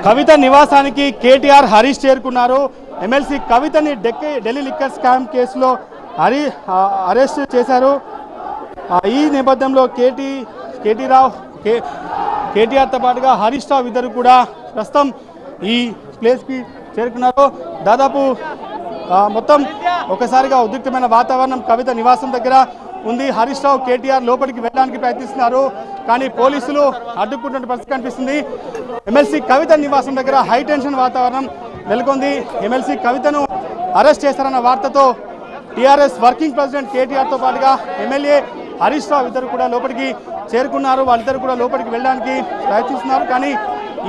కవిత నివాసానికి కేటీఆర్ హరీష్ చేరుకున్నారు. MLC కవితని Delhi liquor scam కేసులో అరెస్ట్ చేశారు. ఈ నేపథ్యంలో కేటీఆర్తో పాటుగా హరీష్ రావు ఇద్దరు కూడా ప్రస్తుతం ఈ ప్లేస్కి చేరుకున్నారు. దాదాపు మొత్తం ఒకసారిగా ఉద్రిక్తమైన వాతావరణం కవిత నివాసం దగ్గర ఉంది. హరీష్ రావు కేటీఆర్ లోపలికి వెళ్ళడానికి ప్రయత్నిస్తున్నారు, కానీ పోలీసులు అడ్డుకుంటున్న పరిస్థితి కనిపిస్తుంది. ఎమ్మెల్సీ కవిత నివాసం దగ్గర హై టెన్షన్ వాతావరణం నెలకొంది. ఎమ్మెల్సీ కవితను అరెస్ట్ చేశారన్న వార్తతో టీఆర్ఎస్ వర్కింగ్ ప్రెసిడెంట్ కేటీఆర్తో పాటుగా ఎమ్మెల్యే హరీష్ రావు ఇద్దరు కూడా లోపలికి చేరుకున్నారు. వాళ్ళిద్దరు కూడా లోపలికి వెళ్ళడానికి ప్రయత్నిస్తున్నారు, కానీ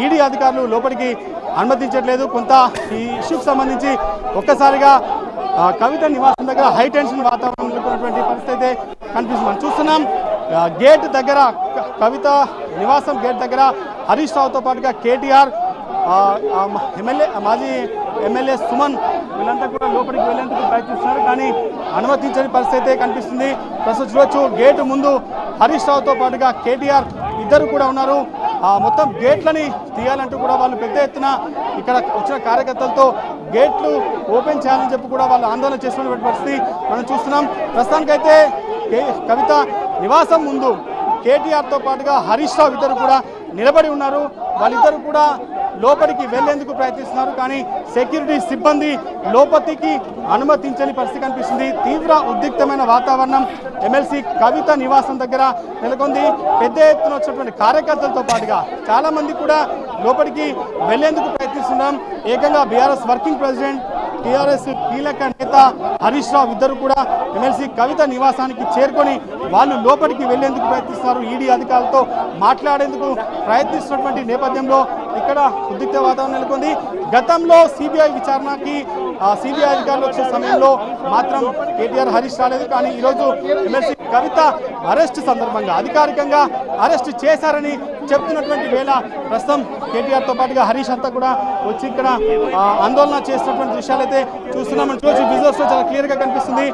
ఈడీ అధికారులు లోపలికి అనుమతించట్లేదు. కొంత ఈ ఇష్యూకి సంబంధించి ఒక్కసారిగా కవిత నివాసం దగ్గర హై టెన్షన్ వాతావరణం నెలకొన్నటువంటి పరిస్థితి అయితే కనిపిస్తుంది. మనం చూస్తున్నాం గేట్ దగ్గర, కవిత నివాసం గేట్ దగ్గర హరీష్ రావుతో పాటుగా కేటీఆర్, మాజీ ఎమ్మెల్యే సుమన్ వీళ్ళంతా కూడా లోపలికి వెళ్ళేందుకు ప్రయత్నిస్తున్నారు, కానీ అనుమతించని పరిస్థితి అయితే కనిపిస్తుంది. ప్రస్తుతం చూడొచ్చు గేటు ముందు హరీష్ రావుతో పాటుగా కేటీఆర్ ఇద్దరు కూడా ఉన్నారు. మొత్తం గేట్లని తీయాలంటూ కూడా వాళ్ళు పెద్ద ఎత్తున ఇక్కడ వచ్చిన కార్యకర్తలతో గేట్లు ఓపెన్ చేయాలని చెప్పి కూడా వాళ్ళు ఆందోళన చేస్తున్నటువంటి పరిస్థితి మనం చూస్తున్నాం. ప్రస్తుతానికైతే కవిత నివాసం ముందు కేటీఆర్తో పాటుగా హరీష్ రావు ఇద్దరు కూడా నిలబడి ఉన్నారు. వాళ్ళిద్దరు కూడా లోపలికి వెళ్లేందుకు ప్రయత్నిస్తున్నారు, కానీ సెక్యూరిటీ సిబ్బంది లోపలికి అనుమతించని పరిస్థితి కనిపిస్తుంది. తీవ్ర ఉద్రిక్తమైన వాతావరణం ఎమ్మెల్సీ కవిత నివాసం దగ్గర నెలకొంది. పెద్ద ఎత్తున వచ్చినటువంటి కార్యకర్తలతో పాటుగా చాలా మంది కూడా లోపలికి వెళ్లేందుకు ప్రయత్నిస్తున్నాం. ఏకంగా బీఆర్ఎస్ వర్కింగ్ ప్రెసిడెంట్, టీఆర్ఎస్ కీలక నేత హరీష్ రావు ఇద్దరు కూడా ఎమ్మెల్సీ కవిత నివాసానికి చేరుకొని వాళ్ళు లోపలికి వెళ్లేందుకు ప్రయత్నిస్తున్నారు. ఈడీ అధికారులతో మాట్లాడేందుకు ప్రయత్నిస్తున్నటువంటి నేపథ్యంలో ఇక్కడ ఉద్రిక్త వాతావరణం నెలకొంది. గతంలో సిబిఐ విచారణకి సిబిఐ అధికారులు వచ్చే సమయంలో మాత్రం కేటీఆర్ హరీష్ రాలేదు, కానీ ఈరోజు ఎమ్మెల్సీ కవిత అరెస్ట్ సందర్భంగా అధికారికంగా అరెస్ట్ చేశారని చెప్తున్నటువంటి వేళ ప్రస్తుతం కేటీఆర్తో పాటుగా హరీష్ అంతా కూడా వచ్చి ఇక్కడ ఆందోళన చేస్తున్నటువంటి దృశ్యాలు అయితే చూస్తున్నామని చూసి విజువల్స్ లో చాలా క్లియర్ గా కనిపిస్తుంది.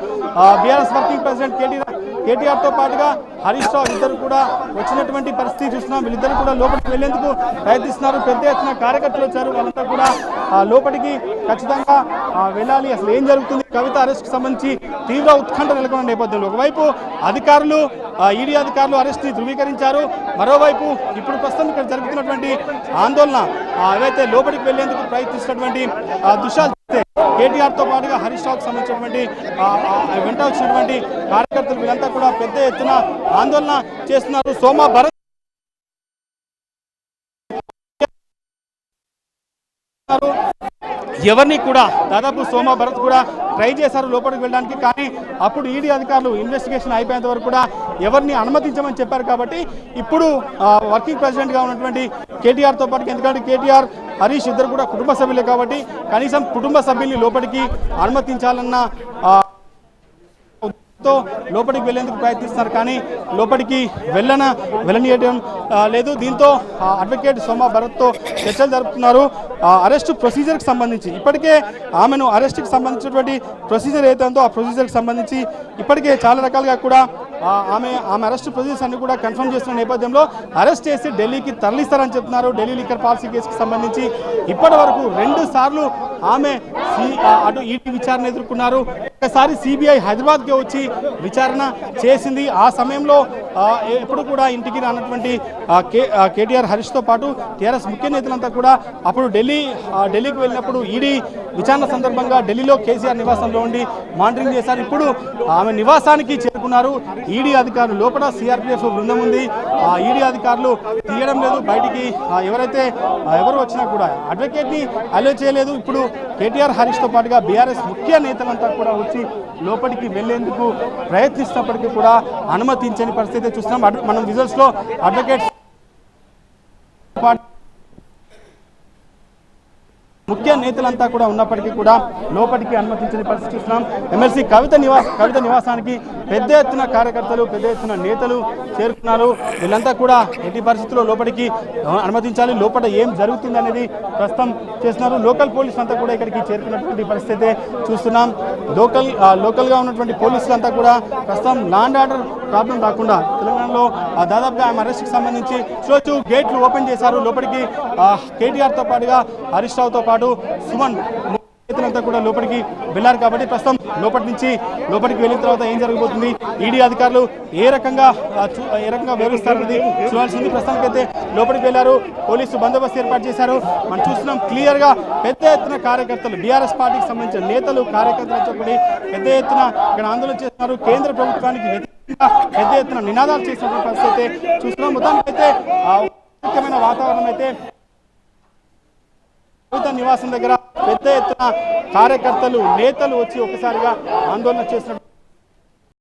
బీఆర్ఎస్ వర్కింగ్ ప్రెసిడెంట్ కేటీఆర్తో పాటుగా హరీష్ రావు ఇద్దరు కూడా వచ్చినటువంటి పరిస్థితి చూస్తున్నాం. వీళ్ళిద్దరు కూడా లోపలికి వెళ్లేందుకు ప్రయత్నిస్తున్నారు. పెద్ద ఎత్తున కార్యకర్తలు వచ్చారు. వాళ్ళంతా కూడా లోపలికి ఖచ్చితంగా వెళ్ళాలి. అసలు ఏం జరుగుతుంది కవిత అరెస్ట్ కి సంబంధించి తీవ్ర ఉత్కంఠ నెలకొన్న నేపథ్యంలో ఒకవైపు అధికారులు, ఈడీ అధికారులు అరెస్ట్ ని ధృవీకరించారు. మరోవైపు ఇప్పుడు ప్రస్తుతం ఇక్కడ జరుగుతున్నటువంటి ఆందోళన ఏవైతే లోపలికి వెళ్లేందుకు ప్రయత్నిస్తున్నటువంటి దృశ్యాలు కేటీఆర్తో పాటుగా హరీష్ రావుకు సంబంధించినటువంటి వెంట వచ్చినటువంటి కార్యకర్తలు వీళ్ళంతా కూడా పెద్ద ఎత్తున ఆందోళన చేస్తున్నారు. సోమా భరత్ ఎవరిని కూడా దాదాపు సోమా భరత్ కూడా ట్రై చేశారు లోపలికి వెళ్ళడానికి, కానీ అప్పుడు ఈడీ అధికారులు ఇన్వెస్టిగేషన్ అయిపోయేంత వరకు కూడా ఎవరిని అనుమతించమని చెప్పారు. కాబట్టి ఇప్పుడు వర్కింగ్ ప్రెసిడెంట్గా ఉన్నటువంటి కేటీఆర్తో పాటు, ఎందుకంటే కేటీఆర్ హరీష్ ఇద్దరు కూడా కుటుంబ సభ్యులే కాబట్టి కనీసం కుటుంబ సభ్యుల్ని లోపలికి అనుమతించాలన్న లోపలికి వెళ్లేందుకు ప్రయత్నిస్తున్నారు, కానీ లోపలికి వెళ్ళనీయడం లేదు. దీంతో అడ్వకేట్ సోమా భరత్తో చర్చలు జరుపుతున్నారు. అరెస్ట్ ప్రొసీజర్కి సంబంధించి ఇప్పటికే ఆమెను అరెస్ట్కి సంబంధించినటువంటి ప్రొసీజర్ ఏదైతే ఉందో ఆ ప్రొసీజర్కి సంబంధించి ఇప్పటికే చాలా రకాలుగా కూడా ఆమె అరెస్ట్ ప్రొసీజర్స్ అన్ని కూడా కన్ఫర్మ్ చేస్తున్న నేపథ్యంలో అరెస్ట్ చేసి ఢిల్లీకి తరలిస్తారని చెప్తున్నారు. ఢిల్లీ లిక్కర్ పాలసీ కేసుకు సంబంధించి ఇప్పటి వరకు 2 సార్లు ఆమె అటు ఈడీ విచారణ ఎదుర్కొన్నారు. ఒకసారి సిబిఐ హైదరాబాద్కి వచ్చి విచారణ చేసింది. ఆ సమయంలో ఎప్పుడు కూడా ఇంటికి రానటువంటి కేటీఆర్ హరీష్తో పాటు టీఆర్ఎస్ ముఖ్య నేతలంతా కూడా అప్పుడు ఢిల్లీకి వెళ్ళినప్పుడు ఈడీ విచారణ సందర్భంగా ఢిల్లీలో కేసీఆర్ నివాసంలో ఉండి మానిటరింగ్ చేశారు. ఇప్పుడు ఆమె నివాసానికి చేరుకున్నారు ఈడీ అధికారులు. లోపల సిఆర్పిఎఫ్ బృందం ఉంది. ఈడీ అధికారులు తీయడం లేదు బయటికి. ఎవరు వచ్చినా కూడా అడ్వకేట్ని అలో చేయలేదు. ఇప్పుడు కేటీఆర్ హరీష్తో పాటుగా బీఆర్ఎస్ ముఖ్య నేతలంతా కూడా వచ్చి లోపలికి వెళ్లేందుకు ప్రయత్నిస్తున్నప్పటికీ కూడా అనుమతించని పరిస్థితి చూస్తున్నాం. మనం విజువల్స్ లో అడ్వకేట్ ముఖ్య నేతలంతా కూడా ఉన్నప్పటికీ కూడా లోపలికి అనుమతించని పరిస్థితి చూస్తున్నాం. ఎమ్మెల్సీ కవిత నివాసానికి పెద్ద ఎత్తున కార్యకర్తలు, పెద్ద ఎత్తున నేతలు చేరుకున్నారు. వీళ్ళంతా కూడా ఎట్టి పరిస్థితుల్లో లోపలికి అనుమతించాలి, లోపల ఏం జరుగుతుంది అనేది ప్రస్తుతం చేస్తున్నారు. లోకల్ పోలీసులు అంతా కూడా ఇక్కడికి చేరుకున్నటువంటి పరిస్థితి చూస్తున్నాం. లోకల్గా ఉన్నటువంటి పోలీసులు అంతా కూడా ప్రస్తుతం లాండ్ ఆర్డర్ ప్రాబ్లం రాకుండా తెలంగాణలో దాదాపుగా ఆమె అరెస్ట్కి సంబంధించి చూడొచ్చు గేట్లు ఓపెన్ చేశారు. లోపలికి కేటీఆర్తో పాటుగా హరీష్ రావుతో పాటు సుమన్ నేతలంతా కూడా లోపలికి వెళ్ళారు. కాబట్టి ప్రస్తుతం లోపలికి వెళ్ళిన తర్వాత ఏం జరగబోతుంది, ఈడీ అధికారులు ఏ రకంగా వివరిస్తారనేది చూడాల్సింది. ప్రస్తుతానికైతే లోపలికి వెళ్ళారు, పోలీసు బందోబస్తు ఏర్పాటు చేశారు. మనం చూస్తున్నాం క్లియర్ గా పెద్ద ఎత్తున కార్యకర్తలు, బీఆర్ఎస్ పార్టీకి సంబంధించిన నేతలు, కార్యకర్తలు చెప్పి పెద్ద ఎత్తున ఇక్కడ ఆందోళన చేస్తున్నారు. కేంద్ర ప్రభుత్వానికి వ్యతిరేకంగా పెద్ద ఎత్తున నినాదాలు చేసినటువంటి పరిస్థితి చూస్తున్నాం. మొత్తానికైతే ముఖ్యమైన వాతావరణం అయితే నివాసం దగ్గర పెద్ద ఎత్తున కార్యకర్తలు, నేతలు వచ్చి ఒకసారిగా ఆందోళన చేస్తున్నారు.